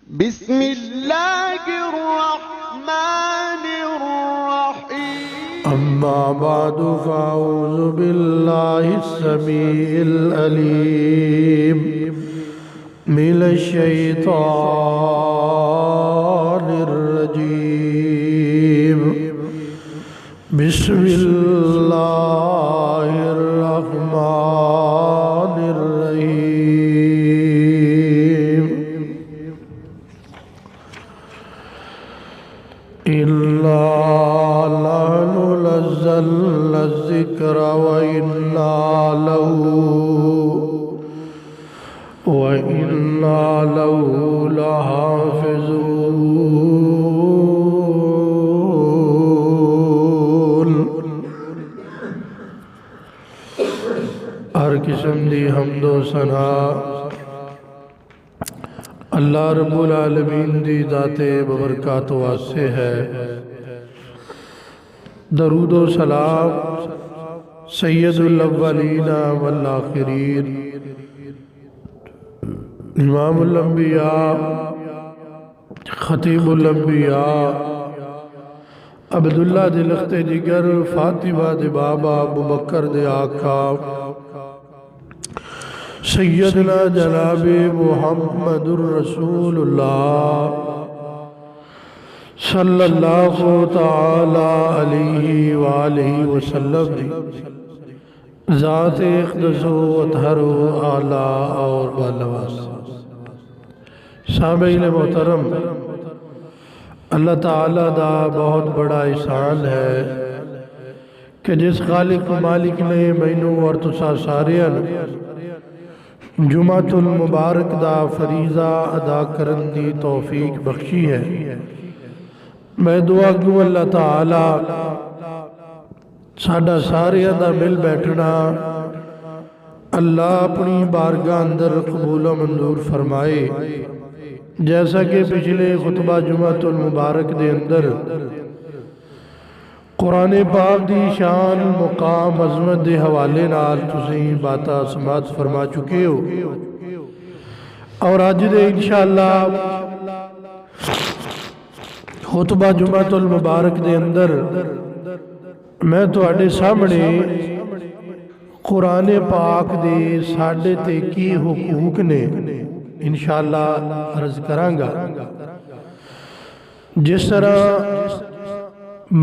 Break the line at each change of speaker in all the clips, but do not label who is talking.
بسم اللہ الرحمن الرحیم
اما بعد فاعوذ باللہ السمیع العلیم من الشیطان الرجیم بسم اللہ الرحمن الرحیم إِنَّا نَحْنُ نَزَّلْنَا الذِّكْرَ وَإِنَّا لَهُ لَحَافِظُونَ۔ ہر قسم دی حمد و ثنا اللہ رب العالمین دی ذات ببرکات واسطے ہے۔ درود و سلام سید الاولین والآخرین امام الانبیاء خطیب الانبیاء عبداللہ دے لخت جگر فاطمہ دے بابا ابو بکر دے آقا سیدنا جناب محمد الرسول اللہ صلی اللہ تعالی علیہ وآلہ وسلم دی ذات اقدس و اطہر و اعلیٰ اور بالواس۔ سامعین محترم، اللہ تعالیٰ دا بہت بڑا احسان ہے کہ جس خالق و مالک نے مینوں اور تسا ساریاں جمعۃ المبارک دا فریضہ ادا کرن دی توفیق بخشی ہے۔ میں دعا کروں اللہ تعالی ساڈا ساریاں دا مل بیٹھنا اللہ اپنی بارگاہ اندر قبول و منظور فرمائے، جیسا کہ پچھلے خطبہ جمعۃ المبارک دے اندر قرآن پاک دی شان مقام عظمت دے حوالے نال تسیں باتاں سماعت فرما چکے ہو، اور آج دے انشاءاللہ خطبہ جمعۃ المبارک دے اندر میں تواڈے سامنے قرآن پاک دے ساڈے تے کی حقوق نے انشاءاللہ عرض کرانگا۔ جس طرح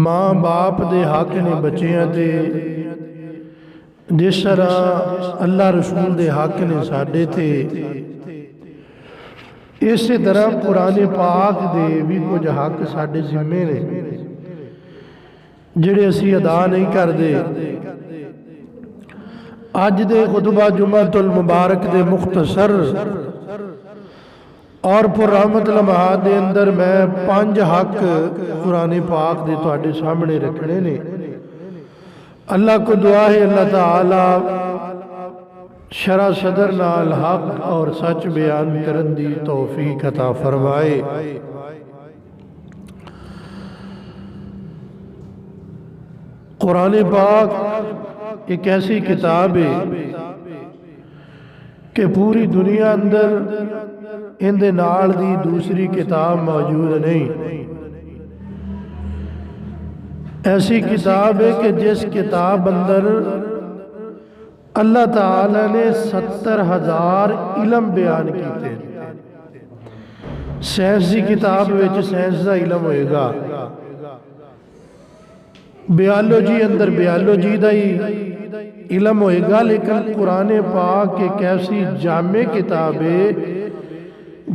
ماں باپ دے حق نے بچیاں تے، جس طرح اللہ رسول دے حق نے ساڈے تے، اسی طرح قرآن پاک دے بھی کچھ حق ساڈے ذمے نے جڑے اسی ادا نہیں کر دے۔ اج دے خطبہ جمعۃ المبارک دے مختصر اور پررحمت لمحات دے اندر میں 5 حق قرآن پاک دے تواڈے سامنے رکھنے نے۔ اللہ کو دعا ہے اللہ تعالی شرح صدر نال حق اور سچ بیان کرن دی توفیق عطا فرمائے۔ قرآن پاک ایک ایسی کتاب ہے کہ پوری دنیا اندر اندے نال دی دوسری کتاب موجود نہیں۔ ایسی کتاب ہے کہ جس کتاب اندر اللہ تعالی نے 70,000 علم بیان کیتے۔ سائنس دی کتاب وچ سائنس دا علم ہوئے گا، بیالوجی اندر بیالوجی دا ہی علم ہوئے گا، لیکن قرآن پاک ایک ایسی جامع کتاب ہے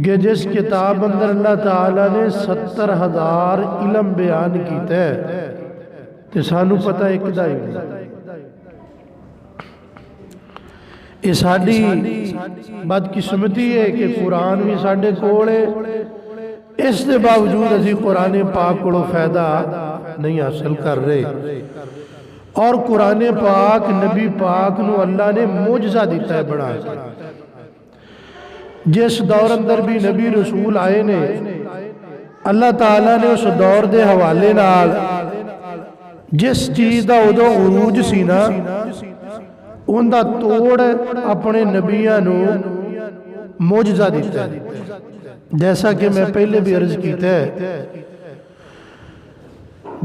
کہ جس کتاب اندر اللہ تعالیٰ نے 70,000 علم بیان کیتا ہے، تے سانو پتہ ایک دا ہی نہیں۔ یہ ساڈی بدقسمتی ہے کہ قرآن بھی ساڈے کول ہے، اس دے باوجود اسی قرآن پاک کو فائدہ نہیں حاصل کر رہے۔ اور قرآن پاک نبی پاک نو اللہ نے معجزہ دیتا ہے بڑا۔ جس دور اندر بھی نبی رسول آئے نے، اللہ تعالیٰ نے اس دور دے حوالے نال جس چیز دا ادو عروج سی نا، ان دا توڑ اپنے نبیاں نو معجزہ دیتا ہے۔ جیسا کہ میں پہلے بھی عرض کیتا ہے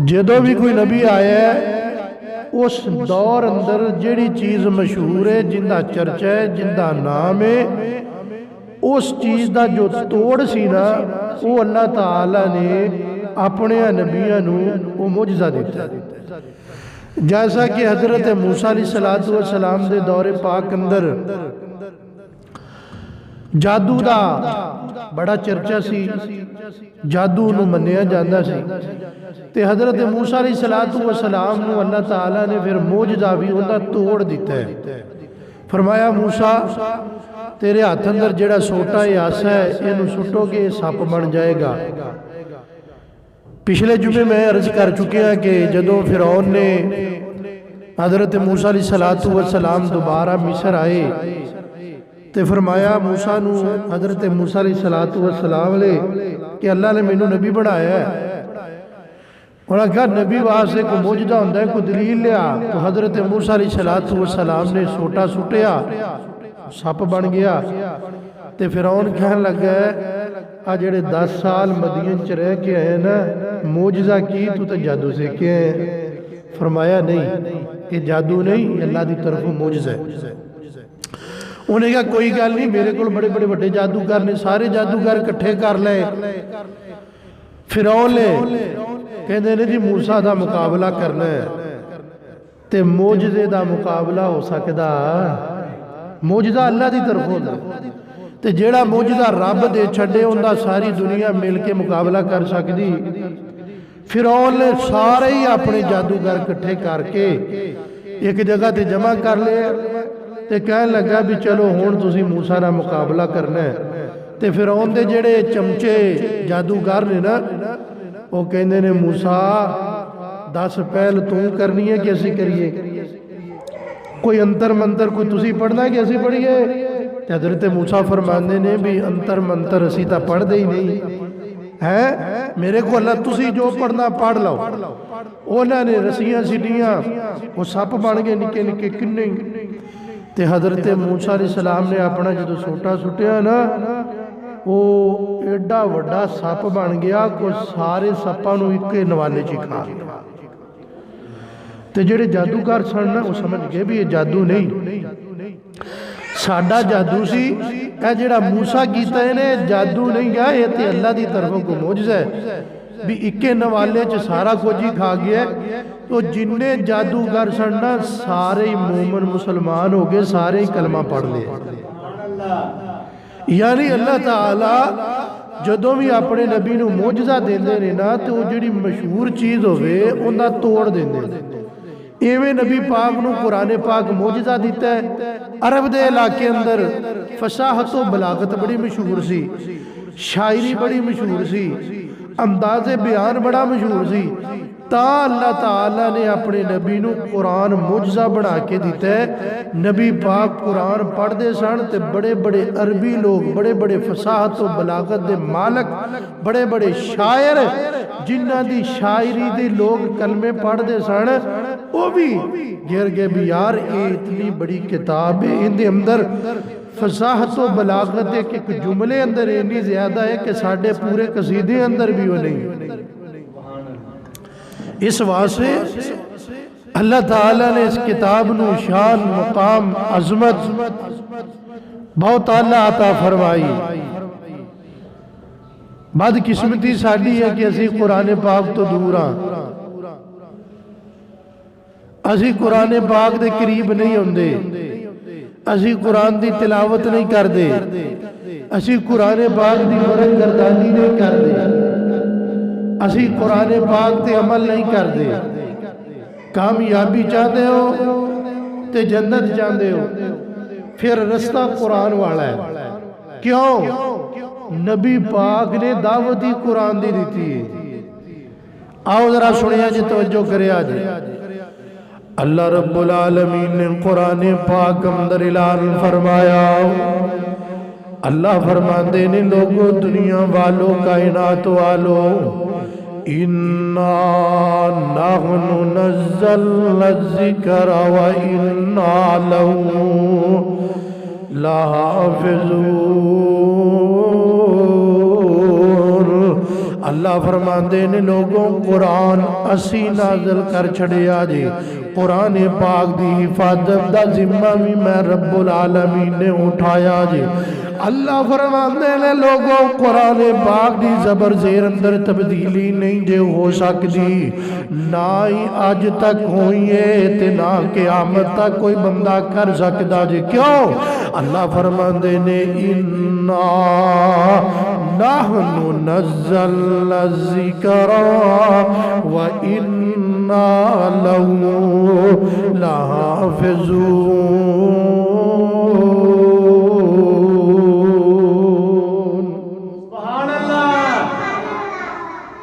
جدو بھی کوئی نبی آیا ہے اس دور اندر جیڑی چیز مشہور ہے جندہ چرچہ ہے جندہ نام ہے اس چیز دا جو توڑ سی نا وہ اللہ تعالیٰ نے اپنے نبیوں وہ معجزہ دیتا ہے جیسا کہ حضرت موسیٰ علیہ السلام دے دور پاک اندر جادو دا بڑا چرچا سی جادو انہوں منیا جاندہ سی تے حضرت موسیٰ علیہ السلام نو اللہ تعالیٰ نے پھر معجزہ بھی انہوں توڑ دیتا ہے فرمایا موسیٰ تیرے ہاتھ اندر جڑا سوٹا یا آسا ہے انہوں سٹو گے ساپ بن جائے گا پچھلے جمعے میں عرض کر چکے ہیں کہ جدوں فرعون نے حضرت موسیٰ علیہ السلام دوبارہ مصر آئے تے فرمایا موسیٰ نو حضرت موسیٰ علیہ السلام لے کہ اللہ نے مینوں نبی بنایا ہے انہوں نے کہا نبی واسطے کو معجزہ ہوندہ ہے کوئی دلیل لیا تو حضرت موسیٰ علیہ السلام نے سوٹا سٹیا سپ بن گیا تے فرعون کہنے لگا ہے جڑے 10 سال مدین چ رہ کے آئے نا معجزہ کی تو تے جادو سے کے ہیں فرمایا نہیں یہ جادو نہیں یہ اللہ دی طرف معجزہ ہے انہیں کہا کوئی گل نہیں میرے کو بڑے بڑے بڑے جادوگر نے سارے جادوگر کٹھے کر لے فرعون نے کہتے ہیں جی موسیٰ دا مقابلہ کرنا ہے تے معجزے دا مقابلہ ہو سکدا معجزہ اللہ دی طرف ہوتا تے جیڑا معجزہ رب دے چھڑے ہوندہ ساری دنیا مل کے مقابلہ کر سکتی فرعون نے سارے ہی اپنے جادوگر کٹھے کر کے ایک جگہ تے جمع کر لے تے کہنے لگا بھی چلو ہون تسی موسیٰ نہ مقابلہ کرنا ہے تے فرعون دے جڑے چمچے جادوگر نے نا وہ کہندے نے موسیٰ 10 پہل تو کرنی ہے کیسی کریے کوئی انتر منتر کوئی تسی پڑھنا ہے کیسی پڑھیے حضرت موسیٰ فرمانے نے بھی انتر منتر اسی تا پڑھ دے ہی نہیں ہے میرے کو اللہ تسی جو پڑھنا پڑھ لو اونا نے رسیاں سٹیاں وہ سپ بن گئے نکے نکے کنے تے حضرت موسیٰ علیہ السلام نے اپنا جدو سوٹا سٹیا نا وہ ایڈا وڈا سپ بن گیا کوئی سارے سپاں نو ایک نوالے چی کھا گیا تے جڑے جادوگر سن نا وہ سمجھ گئے بھی یہ جادو نہیں ساڈا جادو سی اے جڑا موسیٰ کیتا ہے نے جادو نہیں گیا یہ تے اللہ دی طرفوں کو معجزہ ہے بھی اکے نوالے چ سارا کچھ ہی کھا گیا تو جننے جادوگر سن نا سارے مومن مسلمان ہو گئے سارے ہی کلمہ پڑھ لے یعنی اللہ تعالی جدوں بھی اپنے نبی نو معجزہ دیندے نے نا تو وہ جڑی مشہور چیز ہوئے انہاں توڑ دیندے ایویں نبی پاک نو قرآن پاک معجزہ دیتا ہے عرب دے علاقے اندر فصاحت و بلاغت بڑی مشہور سی شاعری بڑی مشہور سی انداز بیان بڑا مشہور سی تا اللہ تعالیٰ نے اپنے نبی نو قرآن معجزہ بڑھا کے دیتا ہے نبی پاک قرآن پڑھ دے سن تے بڑے بڑے عربی لوگ بڑے بڑے فصاحت و بلاغت دے مالک بڑے بڑے شاعر جنہ دی شاعری دے لوگ کلمے پڑھ دے سن وہ بھی گر گئے بھی یار یہ اتنی بڑی کتاب ہے ان دے اندر فصاحت و بلاغت ایک جملے اندر اتنی زیادہ ہے کہ ساڑھے پورے قصیدے اندر بھی وہ نہیں اس واسطے اللہ تعالیٰ نے اس کتاب نو شان مقام عظمت بہت اعلیٰ عطا فرمائی بد قسمتی ساڑھی ہے کہ اسی قرآن پاک تو دور ہاں اسی قرآن پاک دے قریب نہیں ہوندے اسی قرآن دی تلاوت نہیں کر دے اسی قرآن پاک دی مرد گردانی نہیں کر دے اسی قرآن پاک تے عمل نہیں کر دے کامیابی چاہتے ہو تے جنت چاہتے ہو پھر رستہ قرآن والا ہے کیوں نبی پاک نے دعوتی قرآن دی دیتی ہے آؤ ذرا سنیا جی توجہ کرے آج اللہ رب العالمین نے قرآن پاک اندر اعلان فرمایا اللہ فرماندے نے لوگوں دنیا والوں کائنات والوں اِنَّا نَحْنُ نَزَّلْنَا الذِّكْرَ وَإِنَّا لَهُ لَحَافِظُونَ اللہ فرماندے نے لوگوں قرآن اسی نازل کر چھڑیا جے قرآن پاک دی حفاظت دا ذمہ بھی میں رب العالمین نے اٹھایا جے اللہ فرماندے نے لوگوں قرآن پاک دی زبر زیر اندر تبدیلی نہیں جے ہو سکتی نہ ہی آج تک ہوئی ہے تے نہ قیامت تک کوئی بندہ کر سکتا جے کیوں اللہ فرماندے نے اِنَّا نَحْنُ نَزَّلْنَا الذِّكْرَ وَإِنَّا لَهُ لَحَافِظُونَ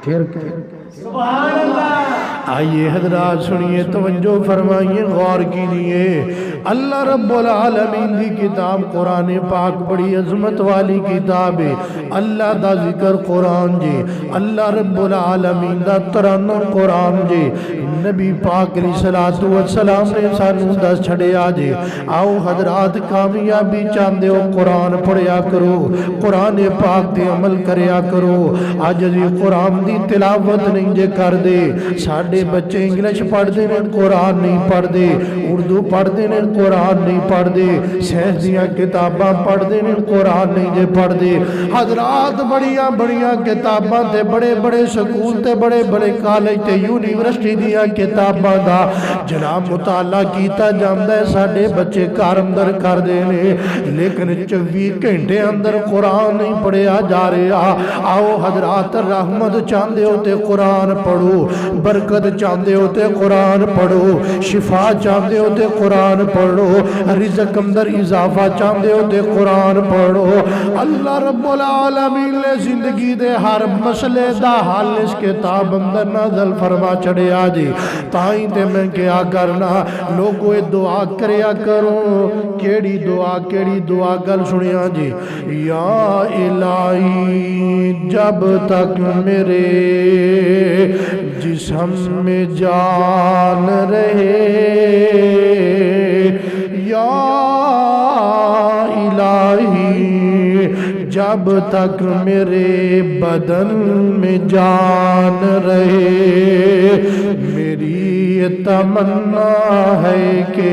سبحان اللہ آئیے حضرات سنیے توجہ فرمائیے غور کیجئے اللہ رب العالمین دی کتاب قرآن پاک بڑی عظمت والی کتاب ہے اللہ دا ذکر قرآن جے اللہ رب العالمین دا ترنم قرآن جے نبی پاک علیہ السلام نے سانو دس چھڑے آجے آؤ حضرات کامیابی چاندے ہو قرآن پڑھیا کرو قرآن پاک دے عمل کریا کرو آج جی قرآن دی تلاوت نہیں جے کر دے ساڑھے بچے انگلش پڑھ دے نے قرآن نہیں پڑھ دے اردو پڑھ دے نے قرآن نہیں پڑھ دے سائنس دیاں کتاباں پڑھ دے نے قرآن نہیں جے پڑھ دے حضرات بڑیاں بڑیاں کتاباں تے بڑے بڑے سکول تے بڑے بڑے کالج تے یونیورسٹی دیاں کتاباں دا جناب مطالعہ کیتا جاندہ ہے ساڑھے بچے کار اندر کر دینے لیکن 24 گھنٹے اندر قرآن نہیں پڑھیا جا رہا آؤ حضرات رحمت چاندے ہوتے قرآن پڑھو برکت چاندے ہوتے قرآن پڑھو شفا چاندے ہوتے قرآن پڑھو رزق اندر اضافہ چاندے ہوتے قرآن پڑھو اللہ رب العالمین نے زندگی دے ہر مسئلے دا حل اس کتاب اندر نازل فرما چڑھے آجے تائیں تے میں کیا کرنا لوگوں دعا کریا کرو کیڑی دعا گل سنیا جی یا الہی جب تک میرے جسم میں جان رہے یا الہی جب تک میرے بدن میں جان رہے میری تمنا ہے کہ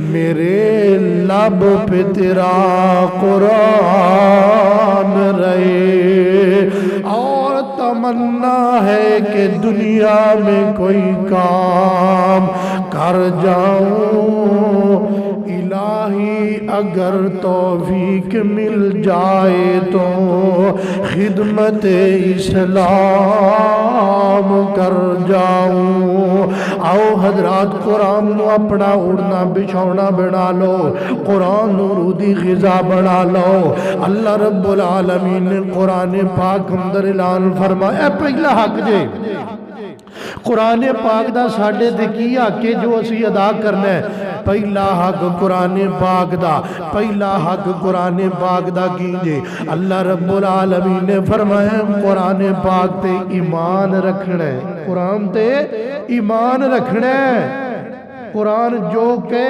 میرے لب پہ تیرا قرآن رہے اور تمنا ہے کہ دنیا میں کوئی کام کر جاؤں الہی اگر توفیق مل جائے تو خدمت اسلام کر جاؤں آؤ حضرات قرآن نو اپنا اڑنا بچھونا بنا لو قرآن نو رودی غذا بنا لو اللہ رب العالمین نے قرآن پاک اندر اعلان فرمایا پہلا حق جے قرآن پاک دا ساڑھے دے کی حق ہے جو اسی ادا کرنا ہے پہلا حق قرآن پاک دا پہلا حق قرآن پاک دا کیجئے اللہ رب العالمین نے فرمایا قرآن پاک تے ایمان رکھنا ہے قرآن تے ایمان رکھنا ہے قرآن جو کہ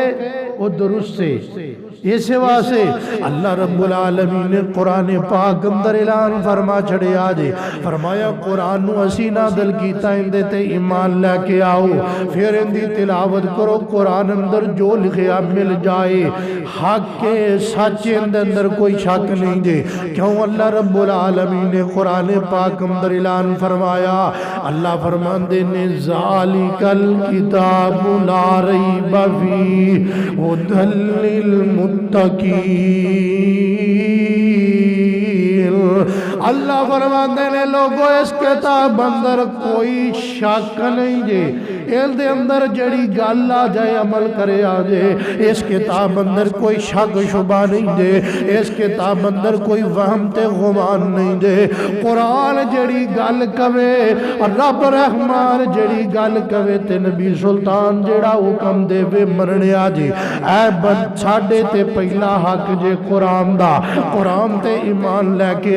وہ درست سے اسے واسے اللہ رب العالمین نے قرآن پاک اندر اعلان فرما چھڑے آجے فرمایا قرآن نو اسی نازل کیتا اندے تے ایمان لے کے آؤ پھر اندی تلاوت کرو قرآن اندر جو لکھیا مل جائے حق کے سچے اندر کوئی شک نہیں دے کیوں اللہ رب العالمین نے قرآن پاک اندر اعلان فرمایا اللہ فرماندے نے ذالک الکتاب لا ریب فیہ ھدی للمتقین اللہ فرماندے نے لوگوں اس کتاب اندر کوئی شک نہیں جے ایل دے اندر جڑی گل آ جائے عمل کرے آ جائے اس کتاب اندر کوئی شک شبہ نہیں دے اس کتاب اندر کوئی وہم تے غمان نہیں دے قرآن جڑی گل کوے رب رحمان جڑی گل کوے تے نبی سلطان جڑا حکم دے وے مرنے آ جائے اے بند چھاڑے تے پہلا حق جے قرآن دا قرآن تے ایمان لے کے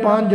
5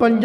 5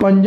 5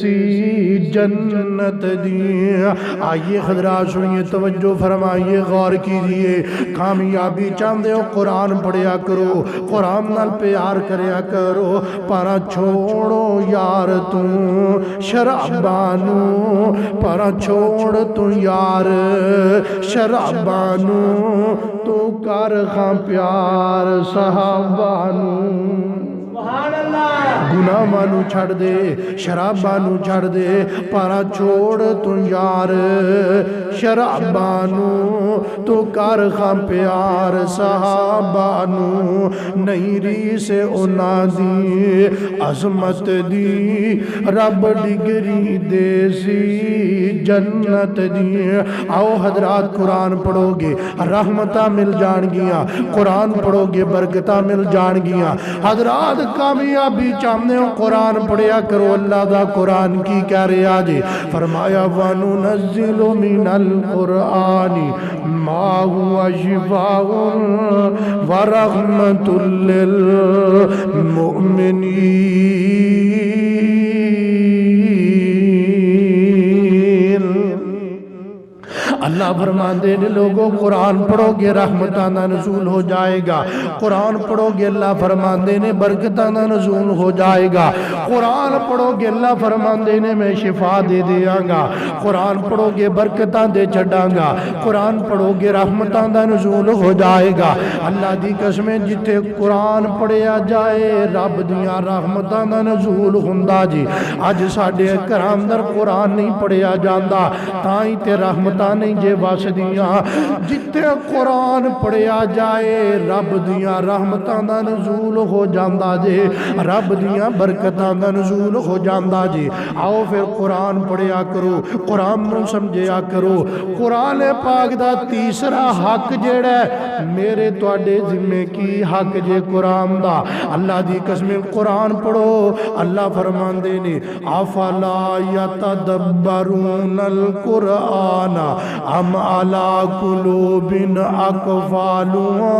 سی جنت دی۔ آئیے حضرات سنیے، توجہ فرمائیے، غور کیجئے، کامیابی چاہتے ہو قرآن پڑھیا کرو، قرآن نال پیار کریا کرو، پارا چھوڑو یار تو شرابانو، پارا چھوڑ تو یار شرابانو، تو کر خاں پیار صحابانو۔ گناہ مانو چھڑ دے، شراب مانو چھڑ دے، پارا چھوڑ تو یار شرابانو، تو کر خاں پیار صحابانو۔ نہیں ری سے انا دی عظمت دی، رب ڈگری دے سی جنت دی۔ آؤ حضرات قرآن پڑھو گے رحمتہ مل جان گیاں، قرآن پڑھو گے برکتہ مل جان گیاں۔ حضرات کامیابی چاہنے ہو قرآن پڑھیا کرو، اللہ دا قرآن کی کہہ رہے آجے، فرمایا وَنُنَزِّلُ مِنَ الْقُرْآنِ مَا هُوَ شِفَاءٌ وَرَحْمَةٌ لِّلْمُؤْمِنِينَ۔ اللہ فرماتے ہیں لوگوں قرآن پڑھو گے رحمتاں دا نزول ہو جائے گا، قرآن پڑھو گے اللہ فرماتے ہیں برکتاں دا نزول ہو جائے گا، قرآن پڑھو گے اللہ فرماتے ہیں میں شفا دے دیاں گا، قرآن پڑھو گے برکتاں دے چھڑاں گا، قرآن پڑھو گے رحمتاں دا نزول ہو جائے گا۔ اللہ دی قسمیں جتے قرآن پڑھیا جائے رب دیاں رحمتاں دا نزول ہوندا جی۔ اج ساڈے گھراں اندر قرآن نہیں پڑھیا جاندا، تائیں تے رحمتاں نہیں جے واسدیاں۔ جتے قرآن پڑھیا جائے رب دیاں رحمتاں دا نزول ہو جاندا جے، رب دیاں برکتاں دا نزول ہو جاندا جے۔ آؤ پھر قرآن پڑھیا کرو، قرآن نو سمجھیا کرو۔ قرآن پاک دا تیسرا حق جیڑا ہے میرے تواڈے ذمے کی حق جے قرآن دا۔ اللہ دی قسم قرآن پڑھو، اللہ فرماندے نے افلا یتدبرون القرآن ام علی قلوب اقفالها۔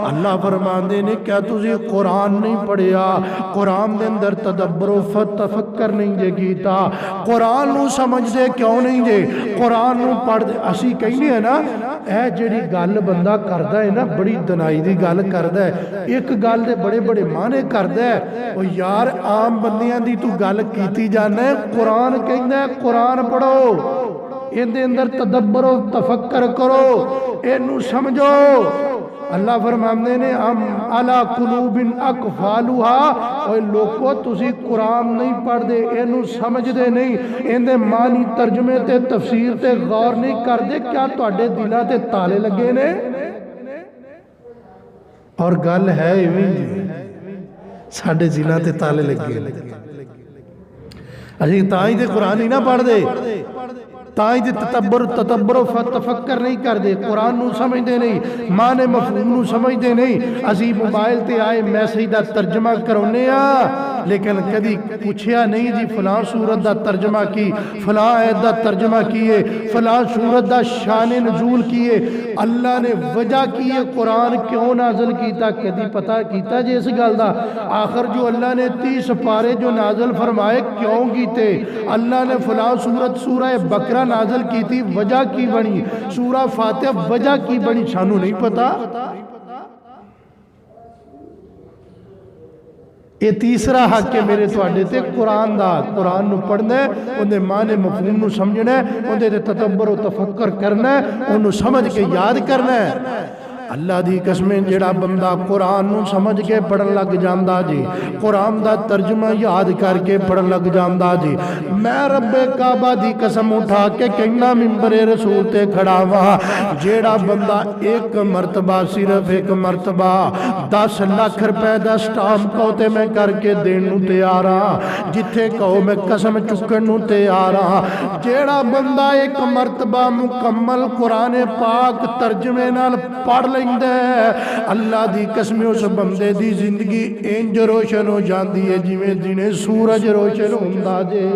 اللہ فرماندے نے کیا تسی قرآن نہیں پڑھیا، قرآن دے اندر تدبر و تفکر نہیں جے کیتا، قرآن نو سمجھ دے کیوں نہیں جے، قرآن نو پڑھ دے۔ اسی کہنے ہیں نا اے جڑی گل بندہ کردا ہے نا بڑی دنائی دی گل کردا ہے، ایک گل دے بڑے بڑے معنی کردا ہے، او یار عام بندیاں دی تو گل کیتی جانا ہے، قرآن کہندا ہے قرآن پڑھو، ان دے اندر تدبر و تفکر کرو، اینو سمجھو۔ اللہ فرماندے نے ام علی قلوب اقفالها، اوے لوگو تسی قرآن نہیں پڑھ دے، اینو سمجھ دے نہیں، ان دے معنی ترجمے تے تفسیر تے غور نہیں کر دے، کیا تواڈے دلاں تے تالے لگے نے؟ اور گل ہے ایویں جی ساڈے دلاں تے تالے لگے، اسی تائیں تے قرآن ہی نہ پڑھ دے، تائیں تے تدبر و تفکر نہیں کر دے، قرآن نو سمجھ دے نہیں، معنی مفہوم نو سمجھ دے نہیں۔ اسی موبائل تے آئے میسیج دا ترجمہ کرونے لیکن کدی پوچھیا نہیں جی فلاں سورت دا ترجمہ کی، فلاں آیت دا ترجمہ کیے، فلاں سورت دا شان نزول کیے، اللہ نے وجہ کیے قرآن کیوں نازل کیتا، کدی پتہ کیتا جی اس گل دا؟ آخر جو اللہ نے 30 پارے جو نازل فرمائے کیوں کیتے؟ اللہ نے فلاں سورت سورہ بقرہ نازل کی تھی، وجہ کی بنی، سورہ فاتحہ وجہ کی بنی، سانو نہیں پتا۔ یہ تیسرا حق ہے میرے تواڈے تے قرآن دا، قرآن نو پڑھنا ہے، ان دے معنی مفہوم نو سمجھنا ہے، ان دے تدبر و تفکر کرنا ہے، انہوں سمجھ کے یاد کرنا ہے۔ اللہ دی قسمیں جڑا بندہ قرآن نو سمجھ کے پڑھن لگ جاندا جی، قرآن دا ترجمہ یاد کر کے پڑھن لگ جاندا جی، میں رب کعبہ دی قسم اٹھا کے کہنا منبر رسول تے کھڑا وا، جڑا بندہ ایک مرتبہ صرف ایک مرتبہ 10 لاکھ روپے دا سٹامپ کوتے میں کر کے دین نو تیار ہاں، جتھے کہو میں قسم چکن نو تیار ہاں، جڑا بندہ ایک مرتبہ مکمل قرآن پاک ترجمے نال پڑھ لے اللہ دی قسم اس بندے دی زندگی انج روشن ہو جاندی ہے جویں دنے سورج روشن ہوندا جے۔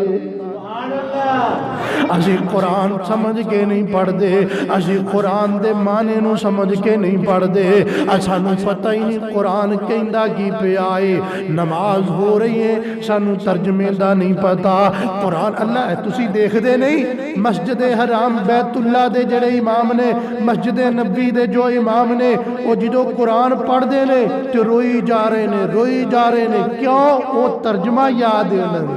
اسی قرآن سمجھ کے نہیں پڑھ دے، اسی قرآن دے معنی نو سمجھ کے نہیں پڑھ دے، سانو پتہ ہی نہیں قرآن کہندا کی پہ آئے، نماز ہو رہی ہے سانو ترجمے دا نہیں پتا۔ قرآن اللہ تسی دیکھ دے نہیں، مسجد حرام بیت اللہ دے جڑے امام نے، مسجد نبی دے جو امام نے، وہ جدو قرآن پڑھ دے نے تو روئی جا رہے نے، روئی جا رہے نے، کیوں؟ وہ ترجمہ یاد ہے انہوں نے،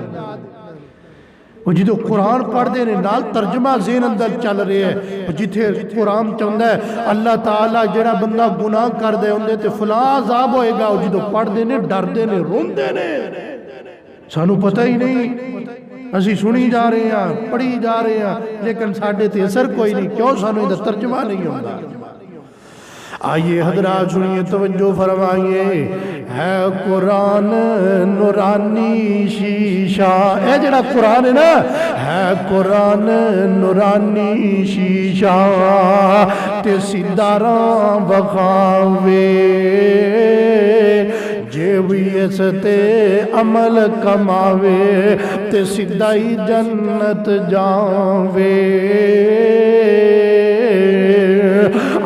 وہ جدو قرآن پڑھ دے نے نال ترجمہ ذہن اندر چل رہے ہے، جتھے قرآن چاہتا ہے اللہ تعالیٰ جڑا بندہ گناہ کر دے ہوندے تے فلاں عذاب ہوئے گا، وہ جدو پڑھ دے نے ڈر دے نے رون دے نے، سانو پتہ ہی نہیں، اسی سنی جا رہے ہیں پڑھی جا رہے ہیں لیکن ساڑھے تے اثر کوئی نہیں، کیوں؟ سانو ادھر ترجمہ نہیں ہوتا۔ آئیے حضرات سنیے توجہ فرمائیے، ہے قرآن نورانی شیشہ، اے جڑا قرآن ہے نا، ہے قرآن نورانی شیشہ تے سیداراں بخاوے، جے بھی اس تے عمل کماوے تے سیدھائی جنت جاوے۔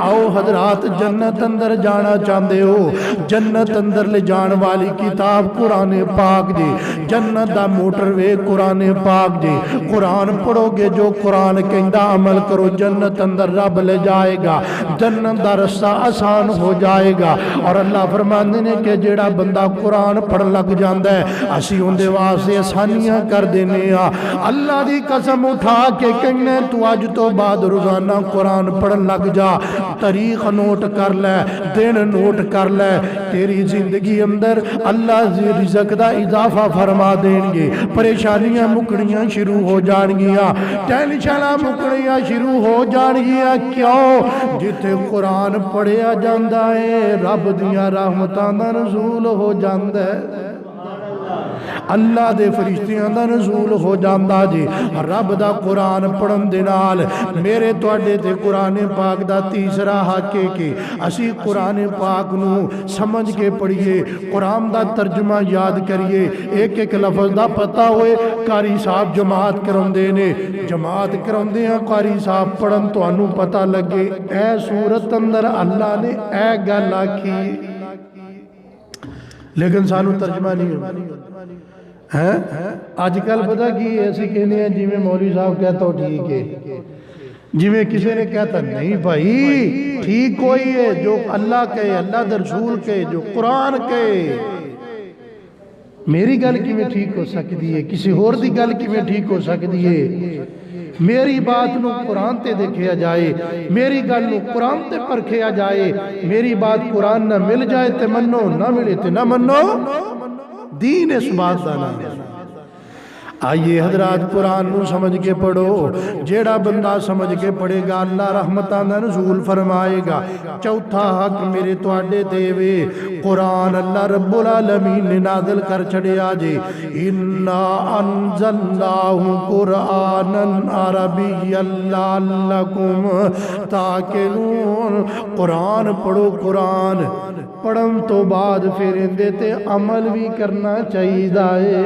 آؤ حضرات جنت اندر جانا چاہتے ہو، جنت اندر لے جان والی کتاب قرآن پاک جی، جنت دا موٹر وے قرآن پاک جی، قرآن پڑھو گے جو قرآن کہندا عمل کرو، جنت اندر رب لے جائے گا، جنت دا رستہ آسان ہو جائے گا۔ اور اللہ فرماندے نے کہ جیڑا بندہ قرآن پڑھ لگ جاندا ہے اسی اندے واسطے آسانیاں کر دینے آ۔ اللہ دی قسم اٹھا کے کہنے تو اج تو بعد روزانہ قرآن پڑھن لگ جا، تاریخ نوٹ کر لے، دن نوٹ کر لے، تیری زندگی اندر اللہ رزق دا اضافہ فرما دیں گے، پریشانیاں مکڑیاں شروع ہو جان گیا، ٹینشناں مکڑیاں شروع ہو جان گیا، کیوں؟ جتے قرآن پڑھیا جاندا ہے رب دیاں رحمتاں دا نزول ہو جاندا ہے، اللہ دے فرشتیاں دا نزول ہو جاندا جی۔ رب دا قرآن پڑھن دے نال میرے تواڈے تے قرآن پاک دا تیسرا حق ہے کہ اسی قرآن پاک نو سمجھ کے پڑھیے، قرآن دا ترجمہ یاد کریے، ایک ایک لفظ دا پتہ ہوئے۔ قاری صاحب جماعت کراندے نے، جماعت کراندے ہیں قاری صاحب پڑھن تو انو پتہ لگے اے سورت اندر اللہ نے اے گل آکھی، لیکن سانو ترجمہ نہیں ہے۔ آج کل پتہ کی ایسی کہنے ہیں جی میں مولوی صاحب کہتا ہوں ٹھیک ہے، جی میں کسی نے کہتا نہیں بھائی ٹھیک کوئی ہے، جو اللہ کہے، اللہ در رسول کہے، جو قرآن کہے۔ میری گل کی میں ٹھیک ہو سکتی ہے، کسی اور دی گل کی میں ٹھیک ہو سکتی ہے، میری بات نو قرآن تے دیکھیا جائے، میری گل نو قرآن تے پرکھیا جائے، میری بات قرآن نہ مل جائے تے منو، نہ ملے تے نہ منو، دین اس بات دانا۔ آئیے حضرات قرآن نو سمجھ کے پڑھو، جیڑا بندہ سمجھ کے پڑھے گا اللہ رحمتان دا نزول فرمائے گا۔ چوتھا حق میرے تواڈے دے وے، قرآن اللہ رب العالمین نے نازل کر چھڑیا جے، اِنَّا أَنزَلْنَاهُ قُرْآنًا عَرَبِيًّا لَعَلَّكُمْ تَعْقِلُونَ۔ قرآن پڑھو، قرآن پڑھن تو بعد پھر اندے تے عمل بھی کرنا چاہیے دائے،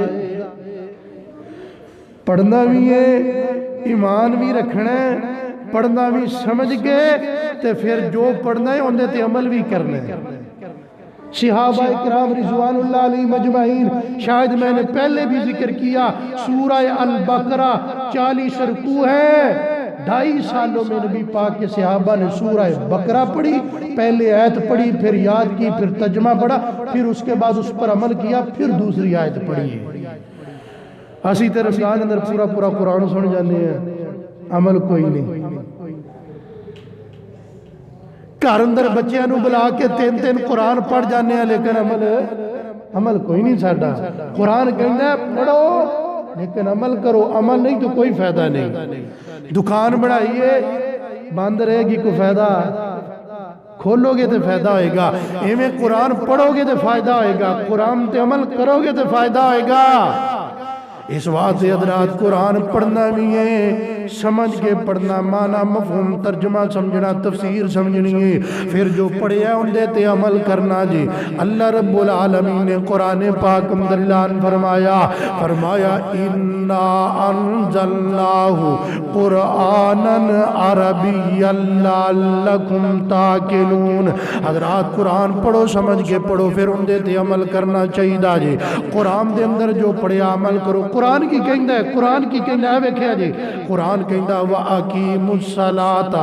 پڑھنا بھی ہے، ایمان بھی رکھنا ہے، پڑھنا بھی سمجھ کے تے پھر جو پڑھنا ہے اندے تے عمل بھی کرنا ہے۔ صحابہ اکرام رضوان اللہ علیہ مجمعین، شاید میں نے پہلے بھی ذکر کیا، سورہ البقرہ 40 رکوع ہے، 2.5 سالوں میں نبی پاک کے صحابہ نے سورہ بقرہ پڑھی، پہلے آیت پڑھی، پھر یاد کی، پھر ترجمہ پڑھا، پھر اس کے بعد اس پر عمل کیا، پھر دوسری آیت پڑھی۔ اسی تے رمضان اندر پورا قرآن سن جانے ہیں، عمل کوئی نہیں۔ گھر اندر بچیاں نو بلا کے 3 قرآن پڑھ جانے ہیں، لیکن عمل کوئی نہیں ساڈا۔ قرآن کہنا ہے پڑھو لیکن عمل کرو، عمل نہیں تو کوئی فائدہ نہیں۔ دکان بڑھائیے بند رہے گی، کوئی فائدہ؟ کھولو گے تو فائدہ ہوئے گا، ایویں قرآن پڑھو گے تو فائدہ ہوئے گا، قرآن تے عمل کرو گے تو فائدہ ہوئے گا۔ اس واسطے حضرات قرآن پڑھنا بھی ہے، سمجھ کے پڑھنا، معنی مفہوم ترجمہ سمجھنا، تفسیر سمجھنی ہے، پھر جو پڑھیا ان دے تے عمل کرنا جی۔ اللہ رب العالمین نے قرآن پاک اندر اعلان فرمایا اِنَّا أَنزَلْنَاهُ قُرْآنًا عَرَبِيًّا لَعَلَّكُمْ تَعْقِلُونَ۔ حضرات قرآن پڑھو، سمجھ کے پڑھو، پھر ان دے تے عمل کرنا چاہیے جی۔ قرآن دے اندر جو پڑھیا عمل کرو۔ قرآن کی کہندا ہے، قرآن کی کہندا ہے، ویکھیا جی قرآن کہندا وَأَقِیمُوا الصَّلَاةَ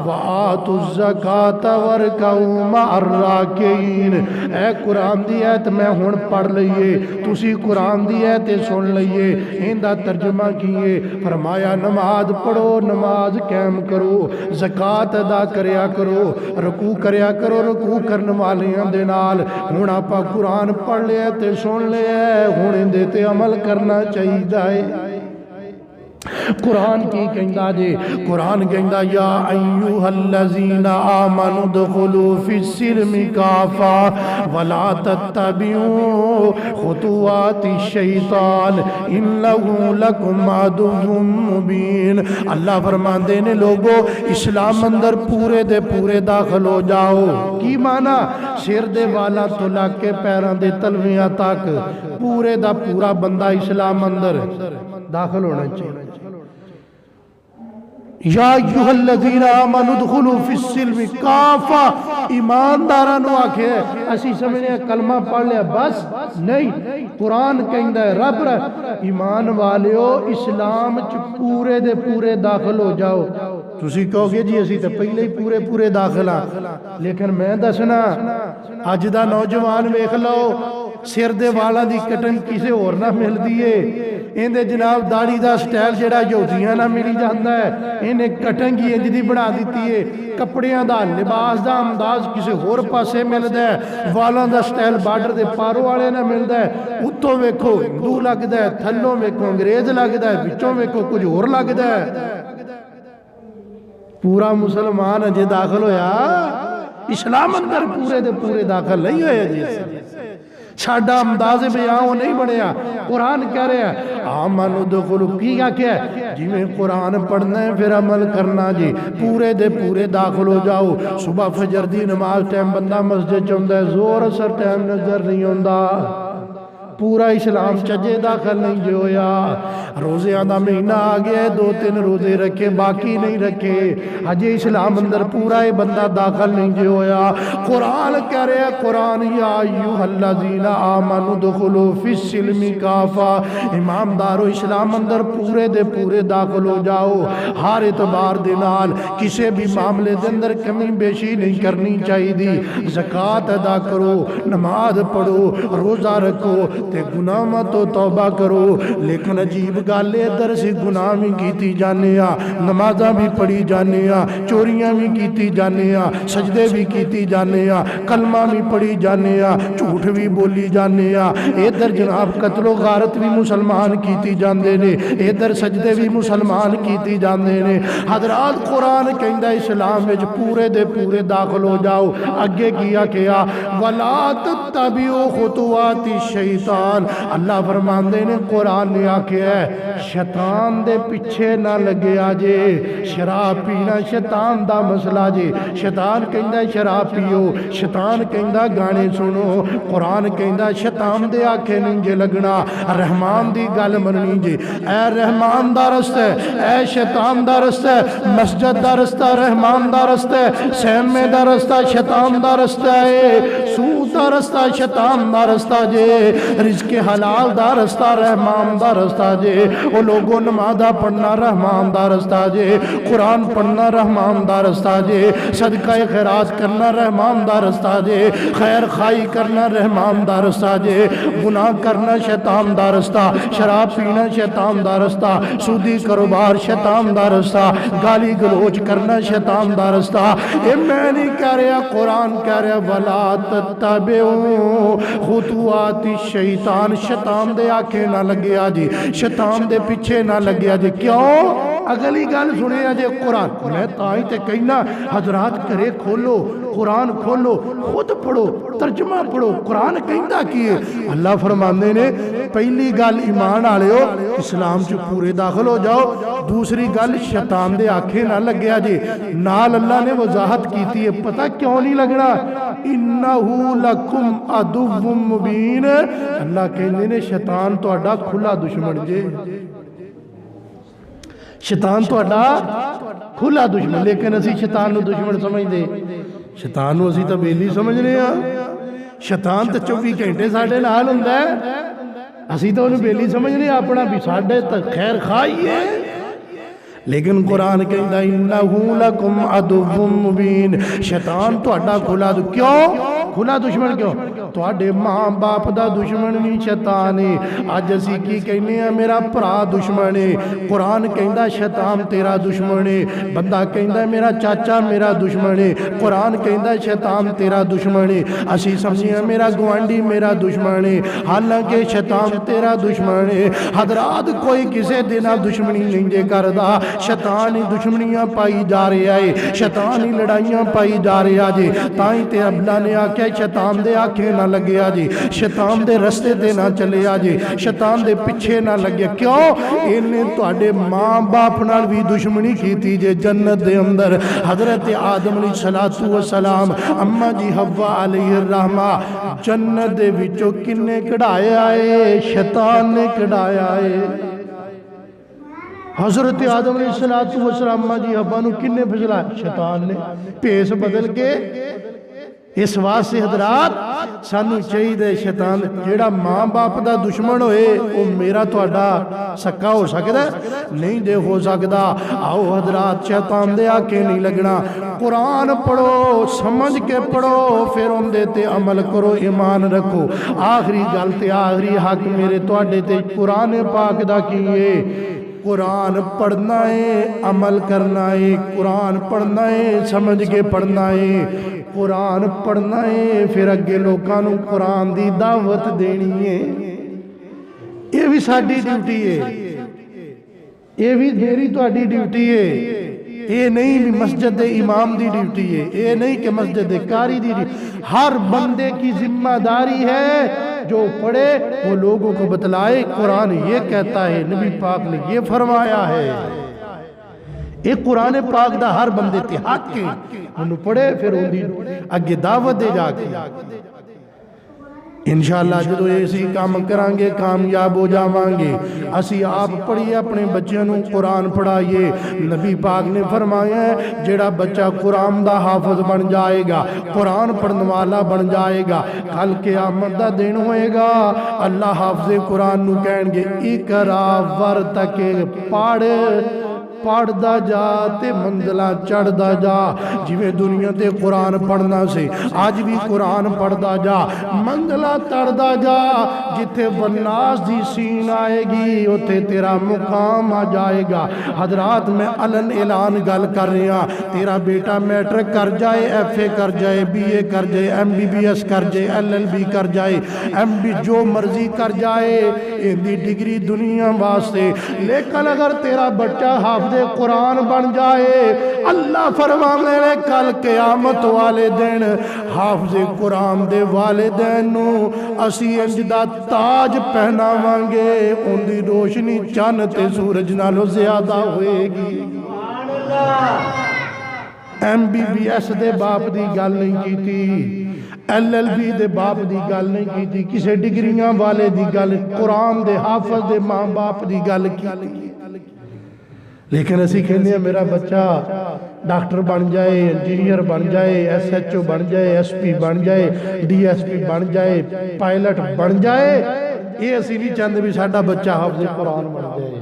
وَآتُوا الزَّکَاةَ وَارْکَعُوا مَعَ الرَّاکِعِینَ۔ اے قرآن دی ایت میں ہن پڑھ لئیے، تسی قرآن دی ایت سن لئیے، ایندا ترجمہ کیے۔ فرمایا نماز پڑھو، نماز قائم کرو، زکات ادا کریا کرو، رکوع کریا کرو، رکوع کرن والیاں دے نال۔ ہن آپا قرآن پڑھ لیا تے سن لیا، ہن اندے تے عمل کرنا چاہیے۔ قرآن کی کہندا جی، قرآن کہندا یا ایھا الذین آمنوا ادخلوا فی السلم کافہ ولا تتبعوا خطوات الشیطان انہ لکم عدو مبین۔ اللہ فرماندے نے لوگو اسلام اندر پورے دے پورے داخل ہو جاؤ۔ کی معنی؟ سر دے والا تو لگ کے پیران دے تلویاں تک پورے دا پورا بندہ اسلام اندر داخل ہونا چاہیے۔ یا ایھا الذین آمنوا ادخلوا فی السلم کافہ۔ ایماندارانو آکھے اسی سمجھنے کلمہ پڑھ لیا بس نہیں، قرآن کہندا ہے رب ایمان والیو اسلام چ پورے دے پورے داخل ہو جاؤ۔ تسی کہو گے جی اسی تے پہلے ہی پورے داخل ہاں، لیکن میں دسنا اج دا نوجوان ویکھ لو سر دے والا دی کٹن کسے اور نہ مل دیے، اندے جناب داڑھی دا سٹائل جڑا یہودیاں نہ ملی جاندا ہے، انہیں کٹن کی انج دی بنا دیتی ہے، کپڑیاں دا لباس دا انداز کسے اور پاسے ملدا ہے، والاں دا سٹائل بارڈر دے پاروں والے نہ ملدا ہے، اتوں ویکھو ہندو لگدا ہے، تھلوں ویکھو انگریز لگدا ہے، وچوں ویکھو کچھ اور لگدا ہے۔ پورا مسلمان اجے داخل ہویا، اسلام اندر پورے دے پورے داخل نہیں ہویا جی۔ ساڈا انداز بیان وہ نہیں بڑھیا۔ قرآن کہہ رہے ہیں آمن ادخلوا، کیا کیا ہے جی میں قرآن پڑھنا ہے پھر عمل کرنا جی، پورے دے پورے داخل ہو جاؤ۔ صبح فجر دی نماز ٹائم بندہ مسجد چاہتا ہے، زور اثر ٹائم نظر نہیں ہوندہ، پورا اسلام چجے داخل نہیں جو ہویا۔ روزے آدھا مہینہ آگیا ہے، 2-3 روزے رکھے باقی نہیں رکھے، حجے اسلام اندر پورا ہی بندہ داخل نہیں جو ہویا۔ قرآن کہہ رہے ہیں، قرآن یا ایھا الذین آمنوا ادخلوا فی السلم کافہ، ایماندارو اسلام اندر پورے دے پورے داخل ہو جاؤ۔ ہر اعتبار دے نال کسے بھی معاملے دے اندر کمی بیشی نہیں کرنی چاہیے دی۔ زکات ادا کرو، نماز پڑھو، روزہ رکھو تے گناہ تو توبہ کرو، لیکن عجیب گالے در سے گناہ بھی کیتی جانے آ، نمازاں بھی پڑھی جانے آ، چوریاں بھی کیتی جانے آ، سجدے بھی کیتی جانے آ، کلمہ بھی پڑھی جانے آ، جھوٹ بھی بولی جانے آ، ادھر جناب قتل و غارت بھی مسلمان کیتی جاندے نے، ادھر سجدے بھی مسلمان کیتی جاندے نے۔ حضرات قرآن کہندا اسلام وچ پورے دے پورے داخل ہو جاؤ۔ اگے کیا کیا وَلَا تَتَّبِعُوا خُطُوَاتِ الشَّیطان، اللہ فرماندے نے قرآن نے آکھیا ہے شیطان دے پیچھے نہ لگے آجے۔ شراب پینا شیطان دا مسئلہ جے، شیطان کہندا شراب پیو، شیطان کہندا گانے سنو، قرآن کہندا شیطان دے آکھے نہیں جے لگنا، رحمان دی گل مننی جے۔ اے رحمان دا رستہ ہے، اے شیطان دا رستہ ہے، مسجد دا رستہ رحمان دا رستہ ہے، سینمے دا رستہ شیطان دا رستہ ہے، سود دا رستہ شیطان دا رستہ جے، رزق حلال دا رستہ رحمان دا رستہ جے۔ وہ لوگوں نمازہ پڑھنا رحمان دا رستہ جے، قرآن پڑھنا رحمان دا رستہ جے، صدقہ خیرات کرنا رحمان دا رستہ جے، خیر خائی کرنا رحمان دا رستہ جے، گناہ کرنا شیطان دا رستہ، شراب پینا شیطان دا رستہ، سودی کاروبار شیطان دا رستہ، گالی گلوچ کرنا شیطان دا رستہ۔ اے میں نہیں کہہ رہا، قرآن کہہ رہا وَلَا تَتَّبِعُوا خُطُوَاتِ الشَّیطان، شیطان دے آنکھیں نہ لگیا جی، شیطان دے پیچھے نہ لگیا جی۔ کیوں؟ اگلی گل سنے جے قرآن میں تائی تے کہنا حضرات کرے کھولو قرآن کھولو خود پڑھو ترجمہ پڑھو قرآن کہندا کیے اللہ فرماندے نے پہلی گل ایمان والے ہو اسلام چ پورے داخل ہو جاؤ دوسری گل شیطان دے آنکھیں نہ لگیا جے نال اللہ نے وضاحت کیتی ہے پتہ کیوں نہیں لگنا انہو لکم عدو مبین اللہ کہندے نے شیطان تہاڈا کھلا دشمن جے شیطان تہاڈا کھلا دشمن لیکن اسی شیطان نو دشمن سمجھ دے شیطان نو اسی تو بیلی سمجھنے ہاں شیطان تو 24 گھنٹے ساڈے نال ہوندا ہے اسی تو انہوں بیلی سمجھنے اپنا بھی ساڈے تک خیر خواہی ہے لیکن قرآن کہندا انہو لکم عدو مبین شیطان تہاڈا کھلا کیوں کھلا دشمن کیوں تہاڈے ماں باپ دا دشمن نہیں شیطان ہے اج اسی کی کہنے ہیں میرا بھرا دشمن ہے قرآن کہندا شیطان تیرا دشمن ہے بندہ کہندا میرا چاچا میرا دشمن ہے قرآن کہندا شیطان تیرا دشمن ہے اسی سمجھیے میرا گوانڈی میرا دشمن ہے حالانکہ شیطان تیرا دشمن ہے حضرات کوئی کسے دینا دشمنی نہیں جے کردا شیطان ہی دشمنیاں پائی جا رہی ہے شیطان ہی لڑائیاں پائی جا رہی ہے جی تائیں تے اللہ نے آکھیا شیطان دے آنکھیں نہ لگیا جی شیطان دے رستے تے نہ چلے جی شیطان دے پیچھے نہ لگیا کیوں انہیں تہاڈے ماں باپ نال بھی دشمنی کیتی جے جنت دے اندر حضرت آدم علیہ السلام اما جی حوا علیہ الرحمہ جنت دے وچوں کنے کڑھایا ہے شیطان نے کڑھایا ہے حضرت آدم علیہ السلام جی حوا نو کنے پھسلا شیطان نے پیس بدل کے اس واسطے حضرات سانو چاہیے شیطان جیڑا ماں باپ دا دشمن ہوئے وہ میرا تہاڈا سکا ہو سکتا ہے نہیں دے ہو سکتا آؤ حضرات شیطان دے آکے نہیں لگنا قرآن پڑھو سمجھ کے پڑھو پھر ان دیتے عمل کرو ایمان رکھو آخری گلتے آخری حق میرے تہاڈے تے قرآن پاک دا کیے قرآن پڑھنا ہے عمل کرنا ہے قرآن پڑھنا ہے سمجھ کے پڑھنا ہے قرآن پڑھنا ہے پھر اگے لوکاں نوں قرآن دی دعوت دینی ہے یہ بھی ساڈی ڈیوٹی ہے یہ بھی میری تہاڈی ڈیوٹی ہے یہ نہیں بھی مسجد امام دی ڈیوٹی ہے یہ نہیں کہ مسجد قاری دی ڈیوٹی ہر بندے کی ذمہ داری ہے جو پڑھے وہ لوگوں کو بتلائے قرآن یہ کہتا ہے نبی پاک نے یہ فرمایا ہے ایک قرآن پاک دا ہر بندے تے حق کے انہوں پڑھے پھر انہوں اگے دعوت دے جا کے انشاءاللہ جدو ایسی کام کرانگے کامیاب ہو جاوانگے اسی آپ پڑھیے اپنے بچوں نوں قرآن پڑھائیے نبی پاک نے فرمایا ہے جیڑا بچہ قرآن دا حافظ بن جائے گا قرآن پڑھنے والا بن جائے گا کل قیامت دا دن ہوئے گا اللہ حافظ قرآن نوں کہیں گے اقرا ورتق پڑھ دا جا تے منزلہ چڑھ دا جا جویں دنیا تے قرآن پڑھنا سے آج بھی قرآن پڑھ دا جا منزلہ چڑھ دا جا جتے والناس دی سین آئے گی اتے تیرا مقام آ جائے گا حضرات میں علن اعلان گل کر رہے ہیں تیرا بیٹا میٹرک کر جائے ایف اے کر جائے بی اے کر جائے ایم بی بی ایس کر جائے ایل ایل بی کر جائے ایم بی جو مرضی کر جائے ان دی ڈگری دنیا واسطے لیکن اگر تیرا بچہ حافظ قرآن بن جائے اللہ فرمانے لے کل قیامت والے دن حافظ قرآن دے والدین نو اسی انجدہ تاج پہنا وانگے ان دی روشنی چاند تے سورج نالو زیادہ ہوئے گی ایم بی بی ایس دے باپ دی گل نہیں کی تھی ایل ایل بی دے باپ دی گل نہیں کی تھی کسے ڈگریاں والے دی گل قرآن دے حافظ دے ماں باپ دی گل کی تھی لیکن اسی کہنے ہیں میرا بچہ ڈاکٹر بن جائے انجینئر بن جائے ایس ایچ او بن جائے ایس پی بن جائے ڈی ایس پی بن جائے پائلٹ بن جائے یہ اسی نہیں چاہتے بھی ساڈا بچہ حافظ قرآن بن جائے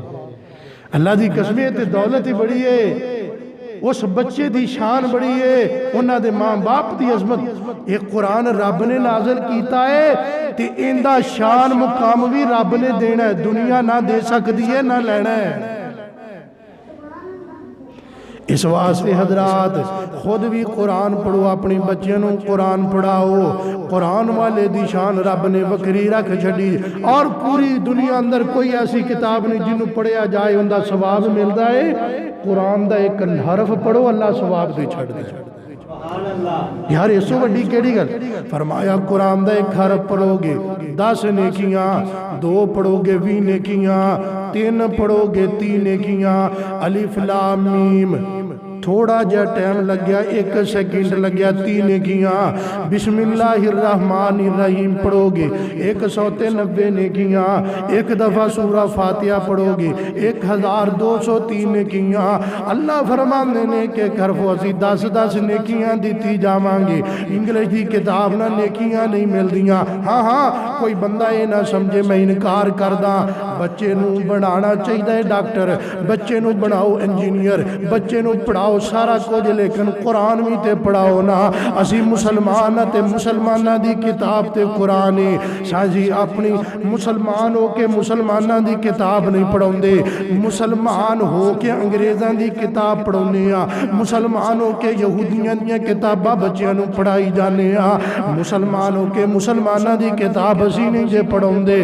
اللہ دی قسمیں تے دولت ہی بڑی ہے اس بچے دی شان بڑی ہے انہاں دے ماں باپ دی عظمت ایک قرآن رب نے نازل کیتا ہے تے اندہ شان مقام بھی رب نے دینا ہے دنیا نہ دے سکتی ہے نہ لینا ہے اس واسطے حضرات خود بھی قرآن پڑھو، اپنی بچیاں نوں قرآن پڑھاؤ۔ قرآن والے دی شان رب نے وکری رکھ چھڈی، اور پوری دنیا اندر کوئی ایسی کتاب نہیں جنوں پڑھیا جائے ان دا ثواب ملدا ہے۔ قرآن دا ایک حرف پڑھو اللہ ثواب دے چھڈ دے۔ یار اس سے بڑی کیڑی گل؟ فرمایا قرآن دا ایک حرف پڑھو گے 10 نیکیاں، 2 پڑھو گے 20 نیکیاں، 3 پڑھو گے 3 نیکیاں۔ الف لام میم تھوڑا جا ٹائم لگ گیا، 1 سیکنڈ لگ گیا، 3 نیکیاں۔ بسم اللہ الرحمن الرحیم پڑھو گے 193 نیکیاں۔ 1 دفعہ سورہ فاتحہ پڑھو گے 1203 نیکیاں۔ اللہ فرماندے نے کہ کرفو اسی 10 نیکیاں دیتی جاواں گے۔ انگلش دی کتاب نہ نیکیاں نہیں مل دیاں۔ ہاں کوئی بندہ یہ نہ سمجھے میں انکار کردہ، بچے نوں بنانا چاہیے ڈاکٹر، بچے نوں بناؤ انجینئر، بچے نوں پڑھاؤ سارا کچھ، لیکن قرآن بھی تے پڑھاؤ نا۔ اسی مسلمان تے مسلمانہ دی کتاب تے قرآن سازی اپنی مسلمان ہو کے مسلمانہ دی کتاب نہیں پڑھاؤں دے، مسلمان ہو کے انگریزاں دی کتاب پڑھاؤنے ہاں، مسلمان ہو کے یہودیاں دی کتابہ بچیاں نوں پڑھائی جانے ہاں، مسلمان ہو کے مسلمانہ دی کتاب اسی نہیں جے پڑھاؤں دے۔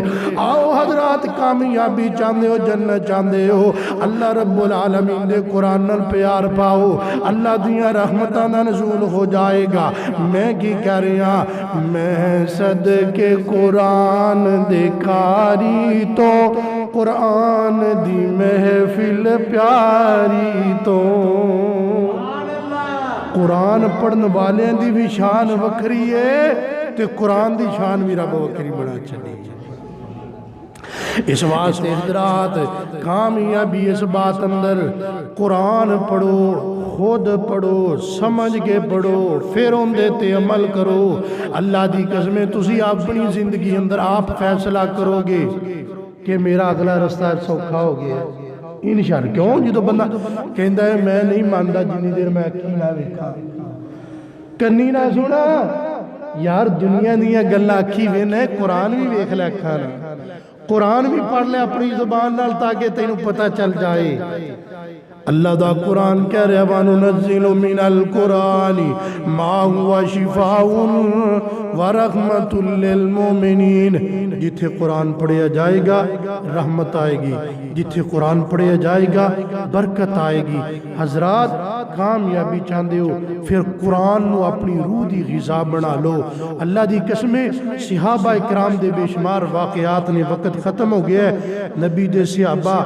آؤ حضرات کامیابی چاندے ہو، جنت چاندے ہو، اللہ رب العالمین دے قرآن نال پیار پاؤ، اللہ دیاں رحمتاں دا نزول ہو جائے گا۔ میں کی کہہ رہا، میں صدقے قرآن دیکھاری تو قرآن دی محفل پیاری تو۔ قرآن پڑھن والے دی بھی شان وکری ہے تے قرآن دی شان بھی رب وکری بڑا چلی۔ اس واسطے حضرات کامیابی اس بات اندر قرآن پڑھو، خود پڑھو، سمجھ کے پڑھو، پھر ان دیتے عمل کرو۔ اللہ دی قسمیں تسی اپنی زندگی اندر آپ فیصلہ کرو گے کہ میرا اگلا رستہ سوکھا ہو گیا انشاءاللہ۔ کیوں جی تو بندہ کہندا ہے میں نہیں ماندا جنی دیر میں اکھی نہ ویکھاں کنی نہ سنا۔ یار دنیا دیا گلاں اکھی وینے، قرآن بھی ویکھ لے اکھاں نال، قرآن بھی پڑھ لے اپنی زبان نال تاکہ تینوں پتہ چل جائے۔ اللہ دا قرآن کہہ رہے وَنُنَزِّلُ مِنَ الْقُرْآنِ مَا هُوَ شِفَاءٌ وَرَحْمَةٌ لِّلْمُؤْمِنِينَ۔ جتھے قرآن پڑھیا جائے گا رحمت آئے گی، جتھے قرآن پڑھیا جائے گا برکت آئے گی۔ حضرات کامیابی چاندے ہو پھر قرآن نو اپنی روح دی غذا بنا لو۔ اللہ دی قسمیں صحابہ اکرام دے بے شمار واقعات نے، وقت ختم ہو گیا ہے، نبی دے صحابہ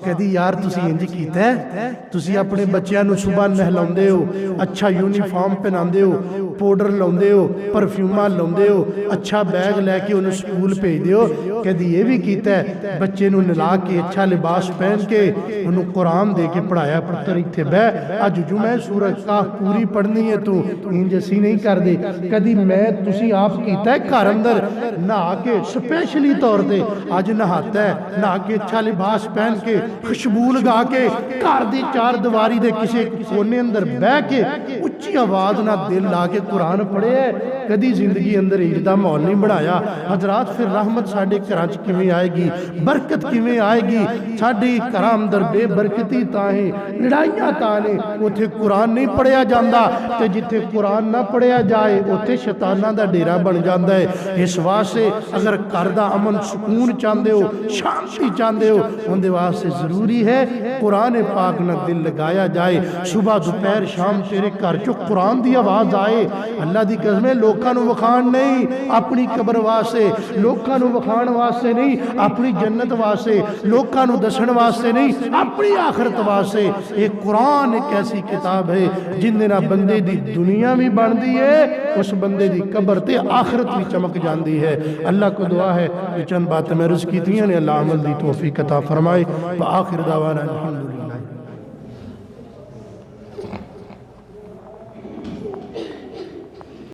کہدی یار تسی انج کیتا ہے، تسی اپنے بچیاں نو صبح نہلاؤندے ہو، اچھا یونیفارم پہناندے ہو، پاؤڈر لاؤندے ہو، پرفیومہ لاؤندے ہو، اچھا بیگ لے کے انہوں سکول بھیج دیو۔ کہدی یہ بھی کیتا ہے، بچے نو نلا کے اچھا لباس پہن کے انہوں قرآن دے کے پڑھایا، پتر اتھے بے اج جو میں سورہ کاف پوری پڑھنی ہے تو انج اسی نہیں کر دے۔ کدی میں تسی آپ کیتا ہے گھر اندر نہا کے سپیشلی طور دے اج نہاتا ہے، نہا کے اچھا لباس پہن کے خوشبو لگا کے گھر دی 4 دیواری دے کسی کونے اندر بہ کے اچھی آواز نہ دل لا کے قرآن پڑھے ہے؟ کدی زندگی اندر اجدہ ماحول نہیں بڑھایا۔ حضرات پھر رحمت ساڑھے کراچ کیویں آئے گی، برکت کیویں آئے گی؟ ساڑھے کرام در بے برکتی تاہیں، لڑائیاں تاہیں، اتھے قرآن نہیں پڑھیا جاندہ، تے جتھے قرآن نہ پڑھیا جائے اتھے شیطانہ دا ڈیرہ بن جاندہ ہے۔ اس واسطے اگر کردہ امن سکون چاندے ہو، شانتی چاندے ہو، اندے واسطے ضروری ہے قرآن پاک نہ دل لگایا جائے۔ صبح دوپہر شام تیرے گھر چو قرآن دی آواز آئے۔ اللہ دی قسمیں لوکاں نو وکھان نہیں، اپنی قبر واسطے، لوکاں نو وکھان واسطے نہیں، اپنی جنت واسطے، لوکاں نو دسن واسطے نہیں، اپنی آخرت واسطے۔ ایک قرآن ایک ایسی کتاب ہے جن دینا بندے دی دنیا بھی بن دی ہے، اس بندے دی قبر تے آخرت بھی چمک جاندی ہے۔ اللہ کو دعا ہے کہ چند باتیں میں رزق کی تھیں، اللہ عمل دی توفیق عطا فرمائے۔ وآخر دعوانا الحمدللہ۔